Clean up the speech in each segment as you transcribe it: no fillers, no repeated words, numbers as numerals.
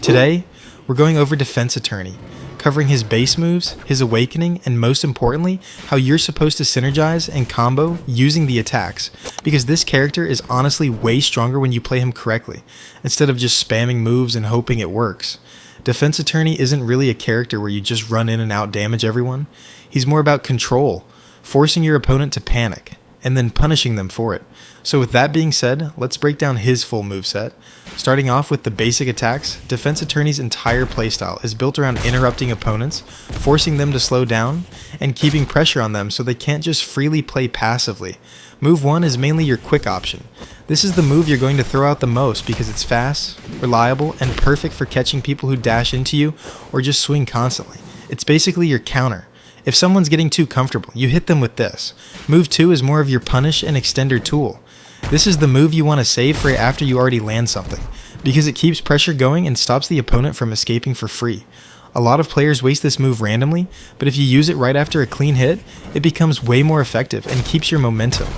Today, we're going over Defense Attorney, covering his base moves, his awakening, and most importantly, how you're supposed to synergize and combo using the attacks, because this character is honestly way stronger when you play him correctly, instead of just spamming moves and hoping it works. Defense Attorney isn't really a character where you just run in and out damage everyone. He's more about control, forcing your opponent to panic, and then punishing them for it. So with that being said, let's break down his full moveset. Starting off with the basic attacks, Defense Attorney's entire playstyle is built around interrupting opponents, forcing them to slow down, and keeping pressure on them so they can't just freely play passively. Move 1 is mainly your quick option. This is the move you're going to throw out the most because it's fast, reliable, and perfect for catching people who dash into you or just swing constantly. It's basically your counter. If someone's getting too comfortable, you hit them with this. Move 2 is more of your punish and extender tool. This is the move you want to save for after you already land something, because it keeps pressure going and stops the opponent from escaping for free. A lot of players waste this move randomly, but if you use it right after a clean hit, it becomes way more effective and keeps your momentum.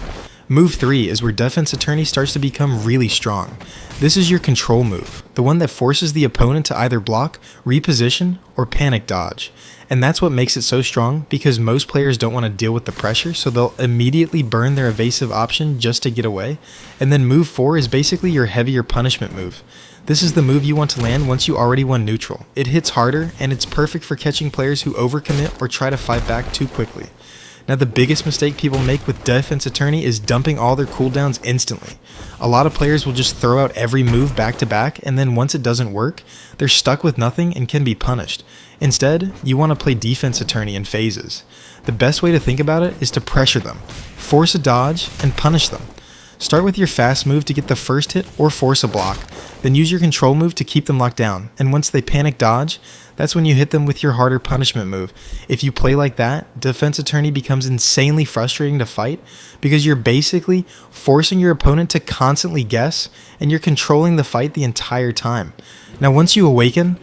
Move 3 is where Defense Attorney starts to become really strong. This is your control move, the one that forces the opponent to either block, reposition, or panic dodge. And that's what makes it so strong, because most players don't want to deal with the pressure, so they'll immediately burn their evasive option just to get away. And then move 4 is basically your heavier punishment move. This is the move you want to land once you already won neutral. It hits harder, and it's perfect for catching players who overcommit or try to fight back too quickly. Now, the biggest mistake people make with Defense Attorney is dumping all their cooldowns instantly. A lot of players will just throw out every move back to back, and then once it doesn't work, they're stuck with nothing and can be punished. Instead, you want to play Defense Attorney in phases. The best way to think about it is to pressure them, force a dodge, and punish them. Start with your fast move to get the first hit or force a block, then use your control move to keep them locked down, and once they panic dodge, that's when you hit them with your harder punishment move. If you play like that, Defense Attorney becomes insanely frustrating to fight because you're basically forcing your opponent to constantly guess, and you're controlling the fight the entire time. Now once you awaken,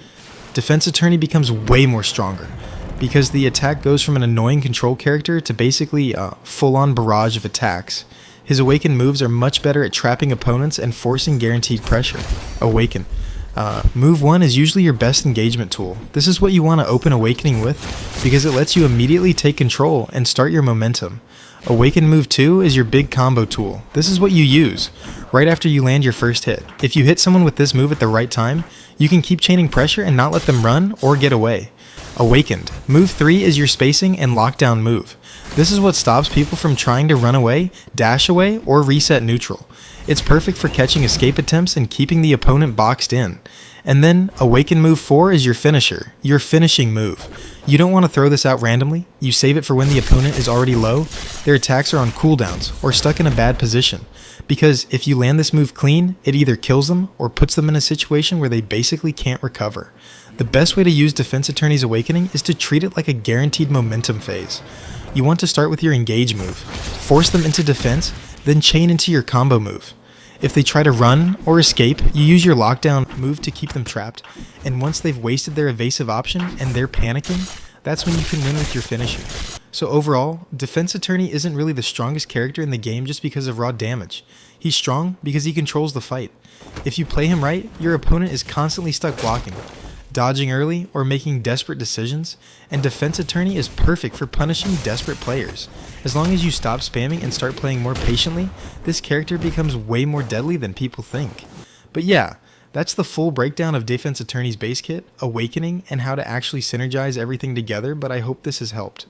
Defense Attorney becomes way more stronger, because the attack goes from an annoying control character to basically a full-on barrage of attacks. His awakened moves are much better at trapping opponents and forcing guaranteed pressure. Awaken. Move 1 is usually your best engagement tool. This is what you want to open Awakening with because it lets you immediately take control and start your momentum. Awaken Move 2 is your big combo tool. This is what you use right after you land your first hit. If you hit someone with this move at the right time, you can keep chaining pressure and not let them run or get away. Awakened. Move 3 is your spacing and lockdown move. This is what stops people from trying to run away, dash away, or reset neutral. It's perfect for catching escape attempts and keeping the opponent boxed in. And then, Awaken Move 4 is your finisher, your finishing move. You don't want to throw this out randomly, you save it for when the opponent is already low, their attacks are on cooldowns, or stuck in a bad position. Because if you land this move clean, it either kills them or puts them in a situation where they basically can't recover. The best way to use Defense Attorney's Awakening is to treat it like a guaranteed momentum phase. You want to start with your engage move, force them into defense, then chain into your combo move. If they try to run or escape, you use your lockdown move to keep them trapped, and once they've wasted their evasive option and they're panicking, that's when you can win with your finisher. So overall, Defense Attorney isn't really the strongest character in the game just because of raw damage. He's strong because he controls the fight. If you play him right, your opponent is constantly stuck blocking, dodging early, or making desperate decisions, and Defense Attorney is perfect for punishing desperate players. As long as you stop spamming and start playing more patiently, this character becomes way more deadly than people think. But yeah, that's the full breakdown of Defense Attorney's base kit, Awakening, and how to actually synergize everything together, but I hope this has helped.